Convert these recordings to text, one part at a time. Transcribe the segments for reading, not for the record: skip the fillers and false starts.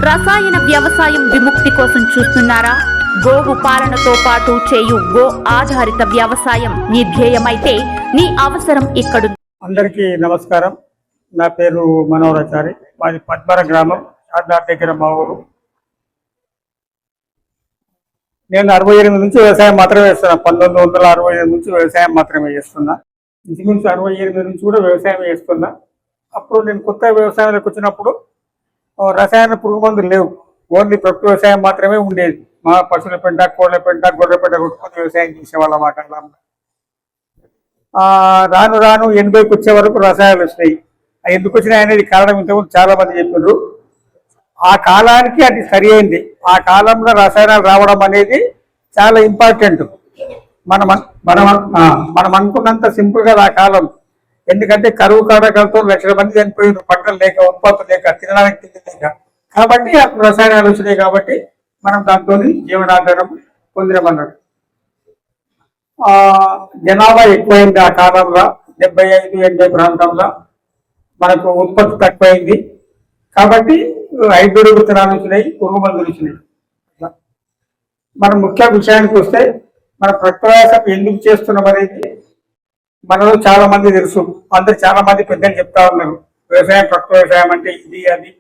రసాయన వ్యవసాయం విముక్తి కోసం చూస్తున్నారా? గోవు పాలనతో పాటు చేయు గో ఆధారిత వ్యవసాయం నీ ధ్యేయమైతే నీ అవసరం ఇక్కడ. అందరికీ నమస్కారం. నా పేరు మనోహరాచారి. మాది పద్మర గ్రామం, ఆదినాథ్ దగ్గర మా ఊరు. నేను 68 నుంచి వ్యవసాయం మాత్రమే చేస్తున్నా. 1968 నుంచి వ్యవసాయం మాత్రమే చేస్తున్నా. ఇంచుమించు 68 నుంచి కూడా వ్యవసాయం చేస్తున్నా. అప్పుడు నేను కొత్త వ్యవసాయంలోకి వచ్చినప్పుడు రసాయన పురుగు మందులు లేవు, ఓన్లీ ప్రకృతి వ్యవసాయం మాత్రమే ఉండేది. మా పశువుల పెంట, కోళ్ళ పెంట, గొర్రె పెంట కొట్టుకొని వ్యవసాయం చేసేవాళ్ళ మాట. రాను రాను 80కి వచ్చే వరకు రసాయనాలు వచ్చినాయి. ఎందుకు వచ్చినాయి అనేది కారణం ఇంతకుముందు చాలా మంది చెప్పారు. ఆ కాలానికి అది సరి అయింది. ఆ కాలంలో రసాయనాలు రావడం అనేది చాలా ఇంపార్టెంట్. మనం అనుకున్నంత సింపుల్ గా ఆ కాలం. ఎందుకంటే కరువు కారకాలతో లక్షల మంది చనిపోయిన, పంటలు లేక, ఉత్పత్తులు లేక, తినడానికి తిండి లేక. కాబట్టి అప్పుడు రసాయనాలు వచ్చినాయి. కాబట్టి మనం దాంతో జీవనాధారం పొందినమన్నాడు. జనాభా ఎక్కువైంది ఆ కాలంలో. 75-80 ప్రాంతంలో మనకు ఉత్పత్తి తక్కువైంది. కాబట్టి హైబ్రిడ్ విత్తనాలు వచ్చినాయి, పురుగు మందులు వచ్చినాయి. మన ముఖ్య విషయానికి వస్తే మన ప్రకృతి ఎందుకు చేస్తున్నాం అనేది మనలో చాలా మంది తెలుసు. అందరు చాలా మంది పెద్దలు చెప్తా ఉన్నారు, వ్యవసాయం ప్రకృతి వ్యవసాయం అంటే ఇది అది,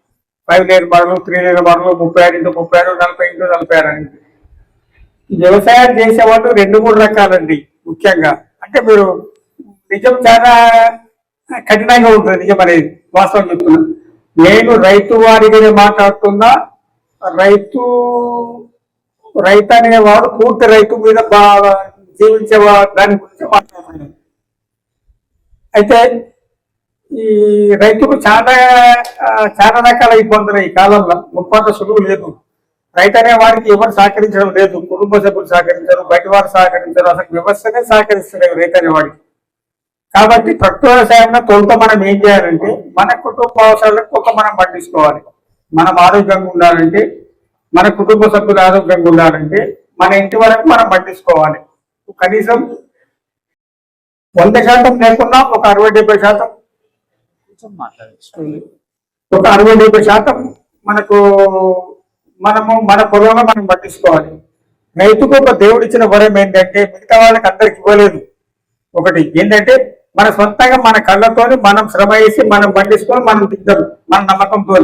5 layer model, 3 layer model, 36x36, 40x40 అనేది. వ్యవసాయం చేసేవాళ్ళు 2-3 రకాలండి. ముఖ్యంగా అంటే మీరు నిజం చాలా కఠినంగా ఉంటుంది. నిజం అనేది వాస్తవం చెప్తున్నా. నేను రైతు వారిగానే మాట్లాడుతున్నా. రైతు అనేవాడు పూర్తి రైతు మీద జీవించే దాని గురించి మాట్లాడుతున్నాను. అయితే ఈ రైతుకు చాలా రకాల ఇబ్బందులు ఈ కాలంలో. ముప్పంత సులువు లేదు. రైతు అనే వారికి ఎవరు సహకరించడం లేదు. కుటుంబ సభ్యులు సహకరించరు, బయట వారు సహకరించరు, అసలు వ్యవస్థనే సహకరిస్తలేదు రైతు అనేవాడికి. కాబట్టి ప్రకృతి వ్యవసాయంలో తొలుత మనం ఏం చేయాలంటే మన కుటుంబ అవసరాలకు ఒక మనం పండించుకోవాలి. మనం ఆరోగ్యంగా ఉండాలంటే, మన కుటుంబ సభ్యులు ఆరోగ్యంగా ఉండాలంటే మన ఇంటి వరకు మనం పండించుకోవాలి. కనీసం 100% లేకున్నా ఒక 60-70%, ఒక 60-70% మనకు మన పొలంలో మనం పండించుకోవాలి. రైతుకు ఒక దేవుడు ఇచ్చిన వరం ఏంటంటే మిగతా వాళ్ళకి అందరికి ఇవ్వలేదు. ఒకటి ఏంటంటే మన సొంతంగా మన కళ్ళతోని మనం శ్రమ వేసి మనం పండించుకొని మనం తింటాం మన నమ్మకంతో.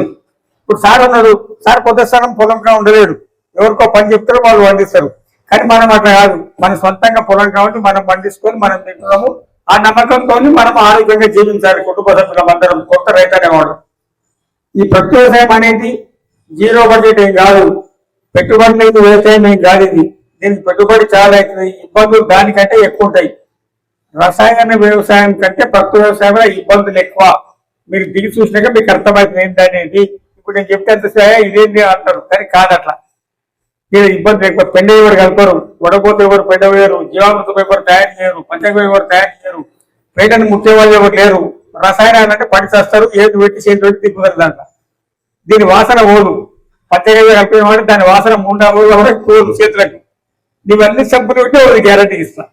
ఇప్పుడు సార్ ఉన్నాడు, సార్ కొత్త స్థలం పొలంగా ఉండలేడు, ఎవరికో పని చెప్తారు, వాళ్ళు పండిస్తారు. కానీ మనం అట్లా కాదు, మన సొంతంగా పొలం కాబట్టి మనం పండించుకొని మనం తింటున్నాము. ఆ నమ్మకంతో మనం ఆరోగ్యంగా జీవించాలి కుటుంబ సభ్యులం అందరం. కొత్త రైతు అనేవాడు. ఈ ప్రకృతి వ్యవసాయం అనేది 0 బడ్జెట్ ఏం కాదు, పెట్టుబడి లేని వ్యవసాయం ఏం కాదు. ఇది దీనికి పెట్టుబడి చాలా అవుతుంది, ఇబ్బందులు దానికంటే ఎక్కువ ఉంటాయి. రసాయన వ్యవసాయం కంటే ప్రకృతి వ్యవసాయంలో ఇబ్బందులు ఎక్కువ. మీరు దిగి చూసినాక మీకు అర్థమవుతుంది ఏంటనేది. ఇప్పుడు నేను చెప్తే అంత ఇదేంటి అంటారు, కానీ కాదట్లా. దీని ఇబ్బంది ఎక్కువ. పెండ ఎవరు కలపరు, వడపోతే ఎవరు పెండ వేయరు, జీవామృతం ఎవరు తయారు చేయరు, పంచగం ఎవరు తయారు చేయరు, పేటను ముట్టే వాళ్ళు ఎవరు లేరు. రసాయనాలు అంటే పడి చేస్తారు, ఏది పెట్టి చేతి పెట్టి తిప్పుతారు. దాంట్లో దీని వాసన ఓదు. పంచగం కలిపిన వాడు దాని వాసన 3 రోజులు కోదు చేతులకు. నీవన్నీ సింపుల్ ఉంటే వాళ్ళు గ్యారంటీ ఇస్తా.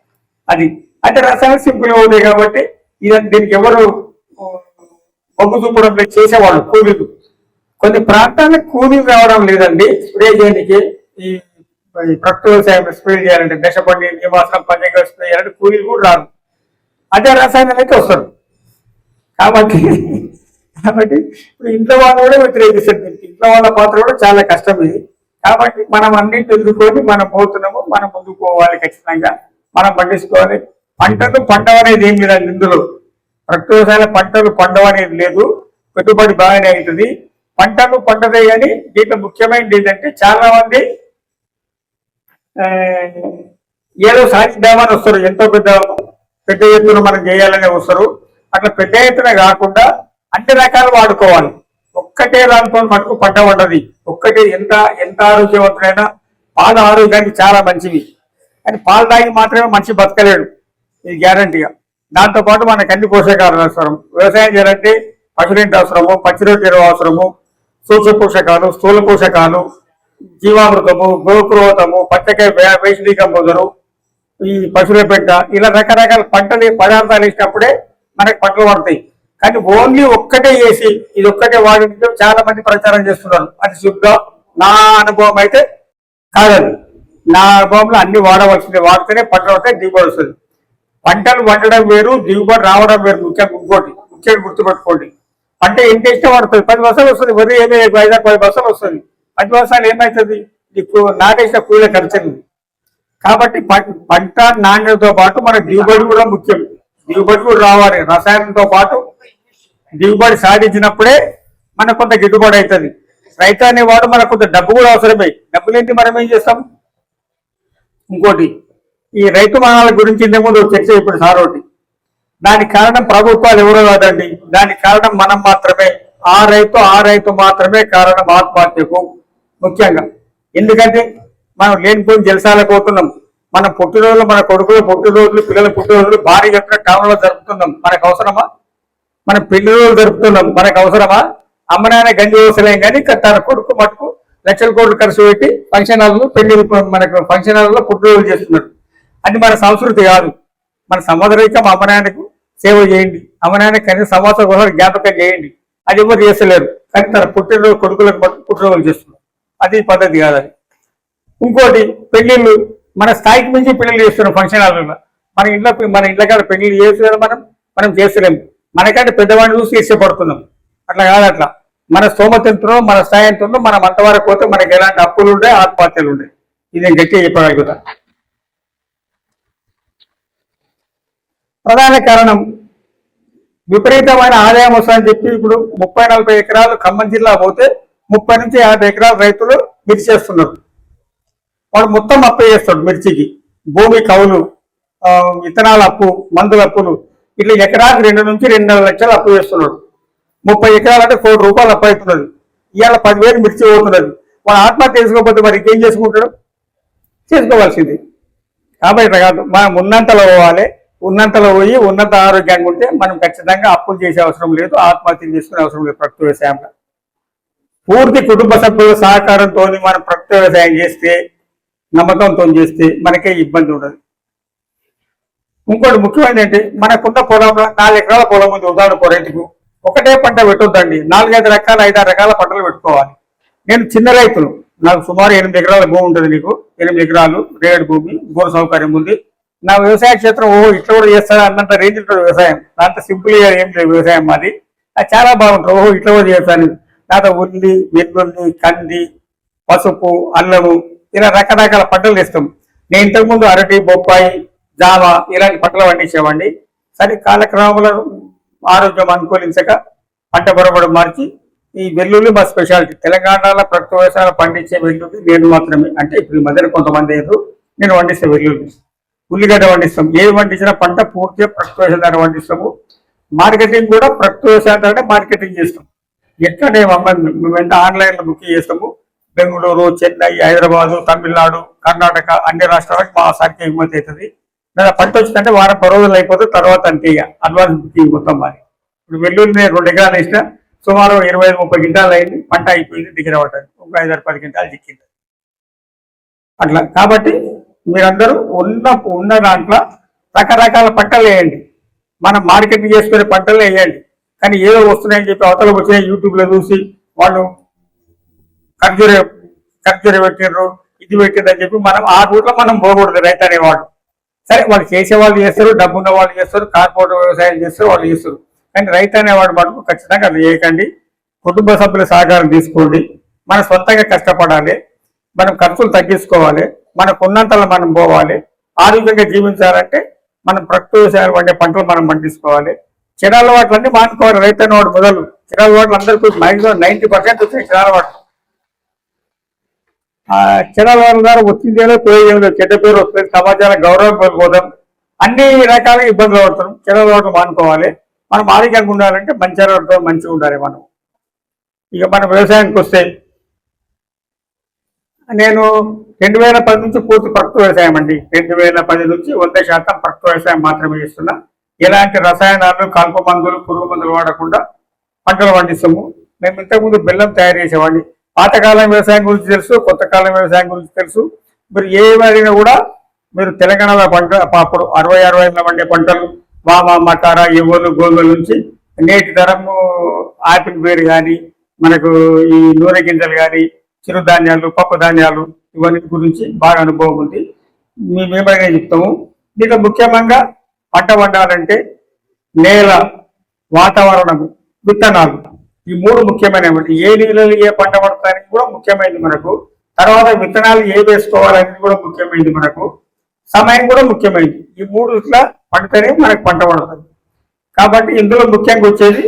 అది అంటే రసాయనం సింపుల్ అవుతాయి కాబట్టి దీనికి ఎవరు మొగ్గు చూపడం చేసేవాళ్ళు కూలీలు. కొన్ని ప్రాంతాలకు కూలీలు రావడం లేదండి స్ప్రే చేయడానికి. ఈ ప్రకృతి వ్యవసాయం స్ప్రే చేయాలంటే దశపండి, నివాసం, పంచగ స్ప్రే చేయాలంటే కూలీలు కూడా రాదు. అదే రసాయనాలు అయితే వస్తారు. కాబట్టి ఇప్పుడు ఇంట్లో వాళ్ళు కూడా వ్యతిరేకిస్తారు. ఇంట్లో వాళ్ళ పాత్ర కూడా చాలా కష్టం ఇది. కాబట్టి మనం అన్నింటి ఎదుర్కొని మనం పోతున్నాము, మనం ముందుకు పోవాలి. ఖచ్చితంగా మనం పండించుకోవాలి. పంటలు పండవనేది ఏం లేదండి ఇందులో. ప్రకృతి వ్యవసాయంలో పంటలు పండవనేది లేదు, పెట్టుబడి బాగానే అవుతుంది. పంటలు పంటదే. కానీ దీంట్లో ముఖ్యమైనది ఏంటంటే చాలా మంది ఏదో సాధిద్దామని వస్తారు. ఎంతో పెద్ద ఎత్తున మనం చేయాలని వస్తారు. అట్లా పెద్ద ఎత్తున కాకుండా అన్ని రకాలు వాడుకోవాలి. ఒక్కటే దాంతో మనకు పంట ఉండదు. ఒక్కటే ఎంత ఆరోగ్యవంతుడైనా పాలు ఆరోగ్యానికి చాలా మంచివి. కానీ పాలు తాగి మాత్రమే మనిషి బతకలేడు, ఇది గ్యారంటీగా. దాంతోపాటు మనకు అన్ని పోషకాలు అవసరం. వ్యవసాయం చేయాలంటే పశువులేంటి అవసరము, పచ్చిరొట్టె ఎరువు అవసరము, సూక్ష్మ పోషకాలు, స్థూల పోషకాలు, జీవామృతము, గోకృతము, పచ్చకాయ వేసి కంపోజరు, ఈ పశువుల పెంట, ఇలా రకరకాల పంటలు పదార్థాలు వేసినప్పుడే మనకు పంటలు పడతాయి. కానీ ఓన్లీ ఒక్కటే వేసి ఇది ఒక్కటే వాడింటే చాలా మంది ప్రచారం చేస్తున్నారు. అది శుద్ధ నా అనుభవం అయితే కాదండి. నా అనుభవంలో అన్ని వాడవలసింది, వాడితేనే పంటలు వస్తాయి, దిగుబడి వస్తుంది. పంటలు వండడం వేరు, దిగుబడి రావడం వేరు. ముఖ్యంగా ముఖ్యంగా గుర్తుపెట్టుకోండి. పంట ఎంత ఇష్టం పడుతుంది, 10 బస్తాలు వస్తుంది. వరి ఏమి 5-10 బస్తాలు వస్తుంది. 10 బస్తాలు ఏమవుతుంది, ఇప్పుడు నాటేసిన కూలే ఖర్చు. కాబట్టి పంట నాణ్యతతో పాటు మన దిగుబడి కూడా ముఖ్యం. దిగుబడి కూడా రావాలి. రసాయనంతో పాటు దిగుబడి సాధించినప్పుడే మనకు కొంత గిట్టుబడి అవుతుంది. రైతు అనేవాడు మనకు కొంత డబ్బు కూడా అవసరమే. డబ్బులు ఏంటి, మనం ఏం చేస్తాం? ఇంకోటి, ఈ రైతు మరణాల గురించి ఇంతకుముందు చర్చ ఇప్పుడు సార్ ఒకటి. దానికి కారణం ప్రభుత్వాలు ఎవరో కాదండి, దానికి కారణం మనం మాత్రమే. ఆ రైతు మాత్రమే కారణం ఆత్మహత్యకు ముఖ్యంగా. ఎందుకంటే మనం లేనిపోయిన జలసాలకు పోతున్నాం. మన పుట్టినరోజులు, మన కొడుకుల పుట్టినరోజులు, పిల్లల పుట్టినరోజులు భారీ ఎత్తున టౌన్లో జరుపుతున్నాం. మనకు అవసరమా? మన పెళ్లి రోజులు జరుపుతున్నాం. మనకు అవసరమా? అమ్మనాయన గంజి వ్యవసాయం కానీ తన కొడుకు మటుకు లక్షల కోట్లు ఖర్చు పెట్టి ఫంక్షన్ హాల్లో పెళ్లి, మనకు ఫంక్షన్ హాల్లో పుట్టినరోజులు చేస్తున్నారు. అది మన సంస్కృతి కాదు. మన సమాజరీకం అమ్మనాయనకు సేవ చేయండి, అమ్మనాయన కనీస సంవత్సరం కోసం జ్ఞాపకం చేయండి. అది ఎవరు చేస్తలేరు. కానీ తన పుట్టినరోజు కొడుకులకు మటుకు పుట్టినరోజులు చేస్తున్నారు. అది పద్ధతి కాదని. ఇంకోటి, పెళ్లిళ్ళు మన స్థాయికి మించి పెళ్లిళ్ళు చేస్తున్నాం ఫంక్షన్ హాల్లో. మన ఇంట్లో కాడ పెళ్లిళ్ళు చేస్తున్నారు, మనం చేస్తలేము. మనకంటే పెద్దవాడిని చూసి ఇష్టపడుతున్నాం. అట్లా కాదు. అట్లా మన స్తోమతంతో, మన స్థాయి ఎంతో మనం అంతవరకు పోతే మనకి ఎలాంటి అప్పులు ఉంటాయి, ఆత్మహత్యలు ఉంటాయి. ఇది నేను గట్టిగా చెప్పగలుగుతా. ప్రధాన కారణం విపరీతమైన ఆదాయం వస్తుందని చెప్పి ఇప్పుడు 30-40 ఎకరాలు ఖమ్మం జిల్లా పోతే 30 నుంచి 50 ఎకరాల రైతులు మిర్చి చేస్తున్నారు. వాడు మొత్తం అప్పు చేస్తాడు మిర్చికి. భూమి కౌలు, విత్తనాల అప్పు, మందుల అప్పులు, ఇట్లా ఎకరాకి 2 నుంచి 2.5 లక్షలు అప్పు చేస్తున్నాడు. 30 ఎకరాలు అంటే 1 కోటి రూపాయలు అప్పు అవుతున్నది. ఇవాళ 10,000 మిర్చి పోతున్నది. వాడు ఆత్మహత్య చేసుకోకపోతే మరి ఇంకేం చేసుకుంటాడు? చేసుకోవాల్సింది. కాబట్టి ఇట్లా కాదు, మనం ఉన్నంతలో పోవాలి. ఉన్నంతలో పోయి ఉన్నంత ఆరోగ్యంగా ఉంటే మనం ఖచ్చితంగా అప్పులు చేసే అవసరం లేదు, ఆత్మహత్యలు చేసుకునే అవసరం లేదు. ప్రకృతి వ్యవసాయంలో పూర్తి కుటుంబ సభ్యుల సహకారంతో మనం ప్రకృతి వ్యవసాయం చేస్తే, నమ్మకంతో చేస్తే మనకే ఇబ్బంది ఉండదు. ఇంకోటి ముఖ్యమైనది ఏంటి, మనకున్న పొలంలో 4 ఎకరాల పొలం ఉంది. ఉదాహరణ రైతుకు ఒకటే పంట పెట్టొద్దండి, 4-5 రకాల 5-6 రకాల పంటలు పెట్టుకోవాలి. నేను చిన్న రైతులు, నాకు సుమారు 8 ఎకరాల భూమి ఉంటుంది. నీకు 8 ఎకరాలు రేగడి భూమి, బోర్ సౌకర్యం ఉంది. నా వ్యవసాయ క్షేత్రం ఇట్లా కూడా చేస్తారా అన్నంత రేంజ్ ఉంటుంది వ్యవసాయం. దాంతో సింపుల్ గా ఏం లేదు వ్యవసాయం మాది. అది చాలా బాగుంటుంది. ఇట్లా కూడా చేస్తాను. దాంతో ఉల్లి, వెల్లుల్లి, కంది, పసుపు, అల్లము, ఇలా రకరకాల పంటలు వేస్తాం. నేను ఇంతకుముందు అరటి, బొప్పాయి, జామ ఇలాంటి పంటలు పండించేవాడిని. సరే కాలక్రమంలో ఆరోగ్యం అనుకూలించక పంట పొరబడి మార్చి ఈ వెల్లుల్లి మా స్పెషాలిటీ. తెలంగాణలో ప్రకృతి వ్యవసాయాలు పండించే వెల్లుల్లి నేను మాత్రమే. అంటే ఇప్పుడు ఈ మధ్యన కొంతమంది లేదు, నేను పండిస్తే వెల్లుల్లి. ఉల్లిగడ్డ పండిస్తాం. ఏది పండించిన పంట పూర్తిగా ప్రకృతి వ్యవసాయం ద్వారా పండిస్తాము. మార్కెటింగ్ కూడా ప్రకృతి వ్యవసాయం ద్వారా మార్కెటింగ్ చేస్తాం. ఎక్కడే మేము ఎంత ఆన్లైన్లో బుకింగ్ చేస్తాము. బెంగళూరు, చెన్నై, హైదరాబాదు, తమిళనాడు, కర్ణాటక అన్ని రాష్ట్రాలకు మా సరికి ఎగుమతి అవుతుంది. లేదా పంట వచ్చిందంటే వారం 10 రోజులు అయిపోతే తర్వాత అంతే అడ్వాన్స్ బుకింగ్ మొత్తం మాది. ఇప్పుడు వెల్లుల్లి 2 ఎకరాలు ఇచ్చిన సుమారు 25-30 క్వింటాలు అయింది. పంట అయిపోయింది, దగ్గర పడ్డది. ఒక 5-10 క్వింటాలు చిక్కింది. అట్లా కాబట్టి మీరందరూ ఉన్న దాంట్లో రకరకాల పంటలు వేయండి. మనం మార్కెటింగ్ చేసుకునే పంటలు వేయండి. కానీ ఏదో వస్తున్నాయని చెప్పి అవతల వచ్చిన యూట్యూబ్లో చూసి వాళ్ళు ఖర్జూర పెట్టినారు, ఇది పెట్టిందని చెప్పి మనం ఆ రూట్లో మనం పోకూడదు. రైతు అనేవాడు సరే, వాళ్ళు చేసే వాళ్ళు చేస్తారు, డబ్బున్న వాళ్ళు చేస్తారు, కార్పొరేట్ వ్యవసాయం చేస్తారు, వాళ్ళు చేస్తారు. కానీ రైతు అనేవాడు మటుకు ఖచ్చితంగా అది చేయకండి. కుటుంబ సభ్యుల సహకారం తీసుకోండి. మన సొంతంగా కష్టపడాలి, మనం ఖర్చులు తగ్గించుకోవాలి, మనకున్నంతలో మనం పోవాలి. ఆరోగ్యంగా జీవించాలంటే మనం ప్రకృతి వ్యవసాయం వండే పంటలు మనం పండించుకోవాలి. చెడు అలవాట్లన్నీ మానుకోవాలి. రైతు అనేవాడు మొదలు చెడు అలవాట్లు అందరికీ మ్యాక్సిమం 90% వచ్చాయి చెడు అలవాట్లు. ఆ చెడు అలవాట్ల ద్వారా వచ్చిందేలో ప్రయోజనం, చెడ్డ పేరు వస్తుంది, సమాజానికి గౌరవం కోల్పోతాం, అన్ని రకాలుగా ఇబ్బందులు పడుతున్నాం. చెడు అలవాట్లు మానుకోవాలి. మనం ఆరోగ్యంగా ఉండాలంటే మంచి అలవాటుతో మంచిగా ఉండాలి మనం. ఇక మన వ్యవసాయానికి వస్తే నేను 2010 నుంచి పూర్తి ప్రకృతి వ్యవసాయం అండి. 2010 నుంచి 100% ప్రకృతి వ్యవసాయం మాత్రమే చేస్తున్నా. ఎలాంటి రసాయనాలు, కలుపు మందులు, పురుగు మందులు వాడకుండా పంటలు పండిస్తాము. మేము ఇంతకుముందు బెల్లం తయారు చేసేవాడిని. పాతకాలం వ్యవసాయం గురించి తెలుసు, కొత్త కాలం వ్యవసాయం గురించి తెలుసు. మీరు ఏ వారినా కూడా మీరు తెలంగాణలో పంట అప్పుడు 60-60 పండే పంటలు వామ, మకార, ఎవ్వలు, గోధుమల నుంచి నేటి తరము ఆపిల్ వేరు కానీ మనకు ఈ నూనె గింజలు కానీ చిరుధాన్యాలు పప్పు ధాన్యాలు ఇవన్నీ గురించి బాగా అనుభవం ఉంది. మేమేమైనా చెప్తాము. దీంట్లో ముఖ్యంగా పంట పండాలంటే నేల, వాతావరణం, విత్తనాలు ఈ మూడు ముఖ్యమైనవి. ఏ నీళ్ళలో ఏ పంట పడతానికి కూడా ముఖ్యమైనది మనకు. తర్వాత విత్తనాలు ఏ వేసుకోవాలనేది కూడా ముఖ్యమైనది మనకు. సమయం కూడా ముఖ్యమైనది. ఈ మూడు ఇట్లా పండితేనే మనకు పంట పడుతుంది. కాబట్టి ఇందులో ముఖ్యంగా వచ్చేది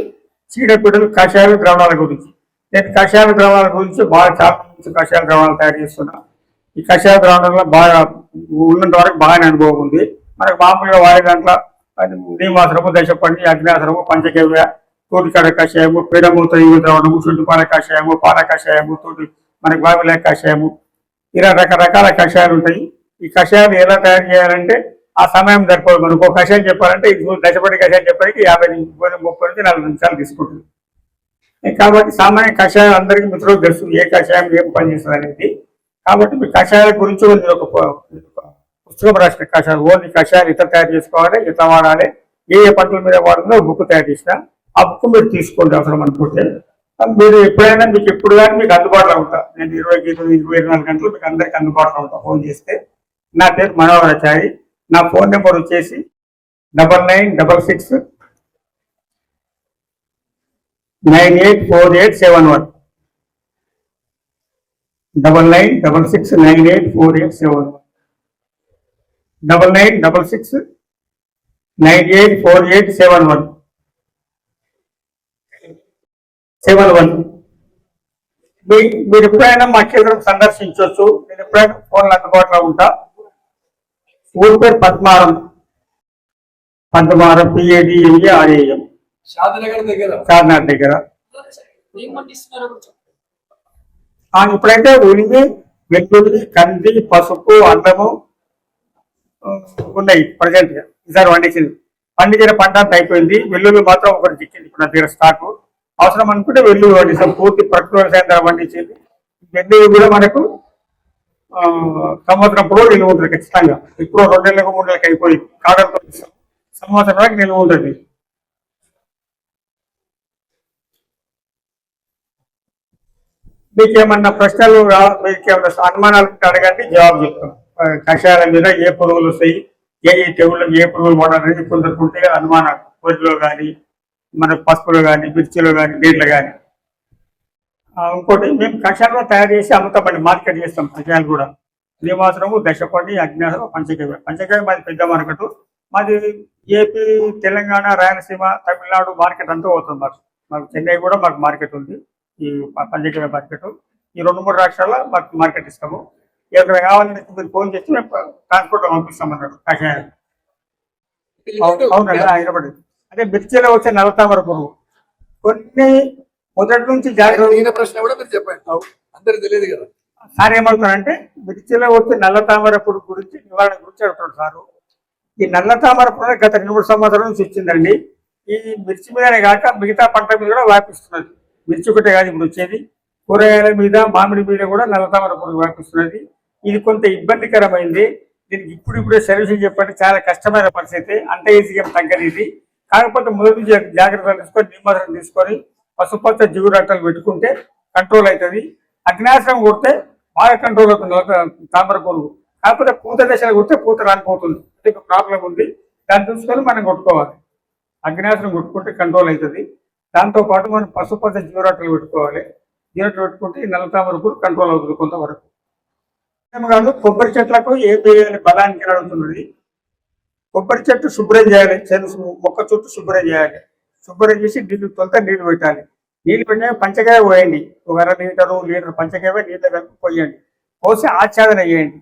చీడపీడలు, కషాయాల ద్రవణాల గురించి. నేను కషాయాల ద్రవణాల గురించి బాగా చాలా మంచి కషాయాల ద్రవణాలు తయారు చేస్తున్నా. ఈ కషాయ ద్రావణంలో బాగా ఉన్నంత వరకు బాగానే అనుభవం ఉంది. మనకు మామూలుగా వాడే దాంట్లో నీమాసనము, దశపండి, అగ్నాసనము, పంచగవ్య, తోటికాడ కషాయము, పేడమూత ద్రావణము, శుద్ధిపాల కషాయము, పాల కషాయము, తోటి మనకు బావిల కషాయము, ఇలా రకరకాల కషాయాలు ఉంటాయి. ఈ కషాయాలు ఎలా తయారు చేయాలంటే ఆ సమయం సరిపోదు. మనకు ఒక కషాయం చెప్పాలంటే దశపండి కషాయం చెప్పడానికి 50 నుంచి 30 నుంచి 40 నిమిషాలు తీసుకుంటుంది. కాబట్టి సామాన్య కషాయం అందరికీ మిత్రులకు తెలుసు ఏ కషాయం ఏం పనిచేస్తుంది అనేది. కాబట్టి మీ కషాయాల గురించి ఒక పుస్తకం రాసిన కషాయాలు ఓన్లీ కషాయాలు ఇతర తయారు చేసుకోవాలి, ఇట్లా వాడాలి, ఏ పంటల మీద వాడుతుందో బుక్ తయారు చేసిన ఆ బుక్ మీరు తీసుకోండి అవసరం అనుకుంటే. మీరు ఎప్పుడైనా మీకు ఎప్పుడు కానీ మీకు అందుబాటులో ఉంటా. నేను 24 గంటలు మీకు అందరికీ అందుబాటులో ఉంటా. ఫోన్ చేస్తే. నా పేరు మనోహరాచారి. నా ఫోన్ నెంబర్ వచ్చేసి 9966984871 9966984871 9966984871 మీరు ఎప్పుడైనా మా కేంద్రం సందర్శించవచ్చు. నేను ఎప్పుడైనా ఫోన్లో అందుబాటులో ఉంటా. ఊరి పేరు పద్మారం, PADMARAM, షాద్నగర్ దగ్గర. ఇప్పుడైతే ఉల్లి, వెల్లుల్లి, కంది, పసుపు, అన్నము ఉన్నాయి ప్రజెంట్ గా. ఈసారి పండించిన పంట అంతా అయిపోయింది. వెల్లుల్లి మాత్రం ఒకటి చిక్కింది ఇప్పుడు నా దగ్గర స్టాకు. అవసరం అనుకుంటే వెల్లుల్లి పండిస్తాం. పూర్తి ప్రకృతి వ్యవసాయం ద్వారా పండించింది. వెల్లుల్లి కూడా మనకు సంవత్సరం కూడా నిల్వ ఉంటుంది ఖచ్చితంగా. ఇప్పుడు 2 నెలలకు 3 నెలలకు అయిపోయి కాడంతో సంవత్సరం వరకు నిల్వ ఉంటుంది. మీకేమన్నా ప్రశ్నలు మీకేమన్నా అనుమానాలు అడగండి, జవాబు చెప్తాం. కషాయాల మీద ఏ పురుగులు వస్తాయి, ఏ తెగుళ్ళకి ఏ పురుగులు పడాలనేది కొందరికి ఉంటే అనుమానాలు. వరిలో కానీ, మన పసుపులో కానీ, మిర్చిలో కానీ, నీళ్ళు కానీ. ఇంకోటి మేము కషాయాలు తయారు చేసి అమ్ముతామండి, మార్కెట్ చేస్తాం. కషాయాలు కూడా శ్రీవాసనము, దశపండి, అజ్ఞాసనం, పంచగవ్య మాది పెద్ద మార్కెట్. మాది ఏపీ, తెలంగాణ, రాయలసీమ, తమిళనాడు మార్కెట్ అంతా అవుతుంది. మాకు చెన్నై కూడా మాకు మార్కెట్ ఉంది. ఈ పంచగవ్య మార్కెట్ ఈ 2-3 రాష్ట్రాల్లో మాకు మార్కెట్ ఇస్తాము. ఎవరైనా కావాలంటే మీరు ఫోన్ చేసి మేము ట్రాన్స్పోర్ట్ పంపిస్తాం అన్నాడు కషాయాలు. అవునండి, హైదరాబాద్. అంటే మిర్చిలో వచ్చే నల్లతామర పురుగు కొన్ని మొదటి నుంచి జాగ్రత్త. ప్రశ్న కూడా మీరు చెప్పండి, అందరికి తెలియదు కదా సార్. ఏమవుతారంటే మిర్చిలో వచ్చే నల్లతామర పురుగు గురించి నివారణ గురించి అడుగుతాడు సారు. ఈ నల్లతామర పురుగు గత 2-3 సంవత్సరాల నుంచి వచ్చిందండి. ఈ మిర్చి మీదనే కాక మిగతా పంట మీద కూడా వ్యాపిస్తున్నది. మిర్చి ఒకటే కాదు ఇప్పుడు వచ్చేది, కూరగాయల మీద, మామిడి మీద కూడా నల్లతామర పురుగు వ్యాపిస్తున్నది. ఇది కొంత ఇబ్బందికరమైంది. దీనికి ఇప్పుడే సొల్యూషన్ చెప్పండి, చాలా కష్టమైన పరిస్థితి. అంత ఈజీగా తగ్గనిది. కాకపోతే మొదటి జాగ్రత్తలు తీసుకొని, నిమ్మరసం తీసుకొని, పసుపచ్చ జిగురట్టలు పెట్టుకుంటే కంట్రోల్ అవుతుంది. అగ్నాశనం కొడితే బాగా కంట్రోల్ అవుతుంది తామర పురుగు. కాకపోతే పూత దశలో కొడితే పూత రాలిపోతుంది. అంటే ప్రాబ్లం ఉంది. దాన్ని చూసుకొని మనం కొట్టుకోవాలి. అగ్నాశనం కొట్టుకుంటే కంట్రోల్ అవుతుంది. దాంతోపాటు మనం పసుపచ్చ జిగురట్టలు పెట్టుకోవాలి. జిగురట్టలు పెట్టుకుంటే ఈ నల్లతామర పురుగు కంట్రోల్ అవుతుంది కొంతవరకు. కాదు, కొబ్బరి చెట్లకు ఏం చేయాలి బలానికి అడుగుతున్నది. కొబ్బరి చెట్టు శుభ్రం చేయాలి, మొక్క చుట్టూ శుభ్రం చేయాలి. శుభ్రం చేసి నీళ్లు పెట్టాలి. నీళ్లు పెట్టినా పంచకాయ పోయండి. ఒక 1/2 లీటర్ పంచకాయ నీళ్ళు కలిపి పోయండి. పోసి ఆచ్ఛాదన చేయండి.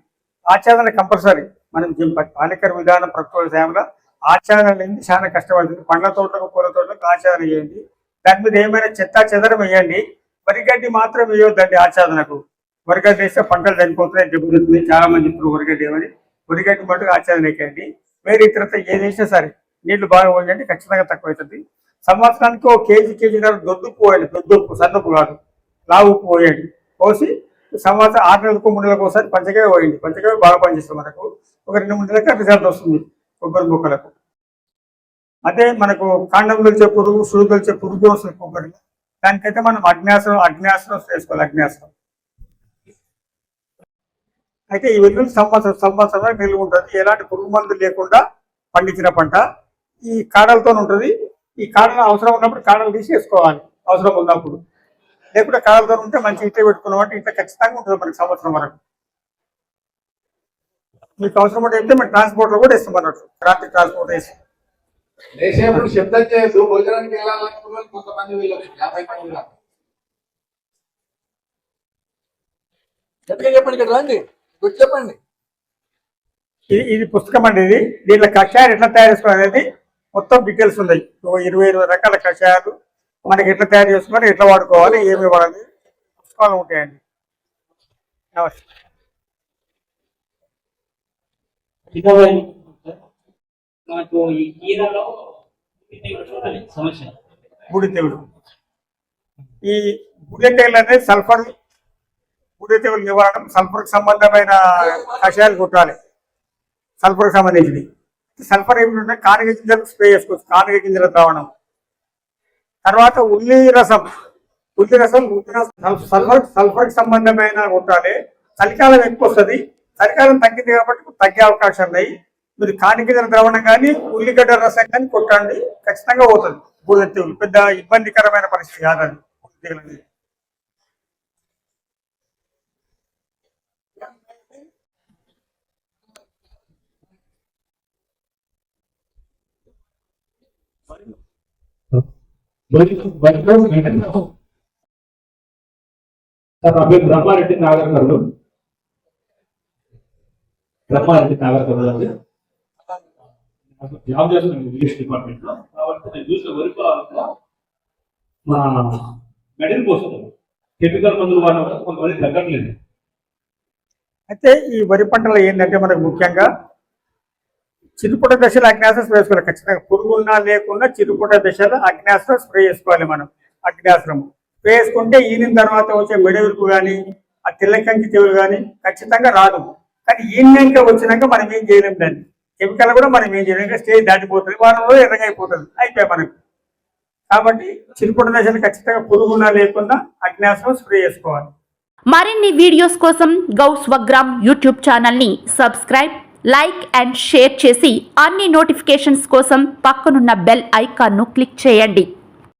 ఆచ్ఛాదన కంపల్సరీ. మనం పాలేకర్ విధానం ప్రకృతి వ్యవసాయంలో ఆచ్ఛాదన లేని చాలా కష్టపడుతుంది. పండ్ల తోటలకు, పూల తోటలకు ఆచ్ఛాదన చేయండి. దాని మీద ఏమైనా చెత్త చెదరం వేయండి. వరిగడ్డి మాత్రం వేయొద్దండి ఆచ్ఛాదనకు. వరిగడ్డి వేస్తే పంటలు చనిపోతున్నాయి, దెబ్బతింటుంది. చాలా మంది ఇప్పుడు వరిగడ్డి ఏమని వరిగడ్డి మటుకు ఆచ్ఛాదన వేయండి. వేరే ఇతరత ఏది వేసినా సరే నీళ్లు బాగా పోయండి, ఖచ్చితంగా తక్కువ అవుతుంది. సంవత్సరానికి 1 కేజీ దొద్దుప్పు పోయండి. దొద్దుప్పు, సన్నప్పు కాదు, లావు ఉప్పు పోయండి. పోసి సంవత్సరం 6 నెలలకు 3 నెలలకు ఒకసారి పంచకాయ పోయండి. పంచకాయ బాగా పనిచేస్తుంది. మనకు ఒక 2-3 నెలలకు రిజల్ట్ వస్తుంది కొబ్బరి మొక్కలకు. అదే మనకు కాండం తొలిచే పురుగు సుడు తొలిచే పురుగు వస్తుంది కొబ్బరి, దానికైతే మనం అగ్నేశ్వరం చేసుకోవాలి. అగ్నేశ్వరం అయితే ఈ వెల్లుల్లి సంవత్సరం నిలువ ఉంటుంది. ఎలాంటి పురుగు మందు లేకుండా పండించిన పంట ఈ కాడలతో ఉంటుంది. ఈ కాడలు అవసరం ఉన్నప్పుడు కాడలు తీసేసుకోవాలి, అవసరం ఉన్నప్పుడు. లేకుంటే కాడలతో ఉంటే మంచి ఇంట్లో పెట్టుకున్నామంటే ఇంట్లో ఖచ్చితంగా ఉంటుంది మనకి సంవత్సరం వరకు. మీకు అవసరం ఉంటే అయితే మేము ట్రాన్స్పోర్ట్లో కూడా ఇస్తాం అన్నట్టు, రాత్రి ట్రాన్స్పోర్ట్ వేసి. లేచేప్పుడు శబ్దం చేయదు, భోజనానికి వెళ్ళాలనుకున్న కొంతమంది వీళ్ళకి 50 మంది ఉన్నారు. చెప్పండి, ఇక్కడ రండి, గుర్తు చెప్పండి. ఇది పుస్తకం అండి. దీంట్లో కషాయాలు ఎట్లా తయారు చేసుకోవాలి అనేది మొత్తం డీటెయిల్స్ ఉన్నాయి. 20 రకాల కషాయాలు మనకి ఎట్లా తయారు చేసుకోవాలి, ఎట్లా వాడుకోవాలి, ఏమి వాడాలి పుస్తకాలు ఉంటాయండి. నమస్తే. మనకు ఈ కీరలో సమస్య బూడి తెగులు. ఈ బూడి తెగులు అనేది బూడి తెగులు నివారణ సల్ఫర్కి సంబంధమైన కషాయాలు కొట్టాలి. సల్ఫర్కి సంబంధించింది. సల్ఫర్ ఏమిటంటే కానిగ గింజలకు స్ప్రే చేసుకోవచ్చు, కానిగ గింజల ద్రావణం. తర్వాత ఉల్లి రసం సల్ఫర్కి సంబంధమైన కొట్టాలి. చలికాలం ఎక్కువ వస్తుంది, చలికాలం తగ్గింది కాబట్టి తగ్గే అవకాశం ఉన్నాయి. మీరు కానిగింజల ద్రావణం కానీ ఉల్లిగడ్డ రసం కానీ కొట్టండి, ఖచ్చితంగా పోతుంది బూడిద తెగులు. పెద్ద ఇబ్బందికరమైన పరిస్థితి కాదండి బూడిద తెగులు. సార్ నా పేరు బ్రహ్మారెడ్డి నాగర్కర్నూలు. అండి జాబ్ చేస్తున్నాను ఇంగ్లీష్ డిపార్ట్మెంట్ లో. కాబట్టి నేను చూసిన వరి పొలాల్లో మా మెడిల్ పోస్తుంది, కెమికల్ మందులు వాడిన కొంతమంది తగ్గట్లేదు. అయితే ఈ వరి పంటలో ఏంటంటే మనకు ముఖ్యంగా చిరుపుట దశలో అగ్నాస్త్రం స్ప్రే చేసుకోవాలి. ఖచ్చితంగా పురుగున్నా లేకుండా చిరుపుట దశలో అగ్నాస్త్రం స్ప్రే చేసుకోవాలి. మనం అగ్నాస్త్రం స్ప్రే చేసుకుంటే ఈనిన తర్వాత వచ్చే మెడవిరుపు కానీ ఆ తెల్లకంకి తెగులు కానీ ఖచ్చితంగా రాదు. కానీ ఈనాక వచ్చినాక మనం ఏం చేయలేము, దాన్ని కెమికల్ కూడా మనం ఏం చేయలేము. స్టేజ్ దాటిపోతుంది, వారంలో ఎర్రగా అయిపోతుంది, అయిపోయాయి మనకు. కాబట్టి చిరుపుట దశలు ఖచ్చితంగా పురుగున్నా లేకుండా అగ్నాస్త్రం స్ప్రే చేసుకోవాలి. మరిన్ని వీడియోస్ కోసం గౌ స్వగ్రామ్ యూట్యూబ్ ఛానల్ని సబ్స్క్రైబ్, లైక్ అండ్ షేర్ చేసి అన్ని నోటిఫికేషన్స్ కోసం పక్కనున్న బెల్ ఐకాన్ను క్లిక్ చేయండి.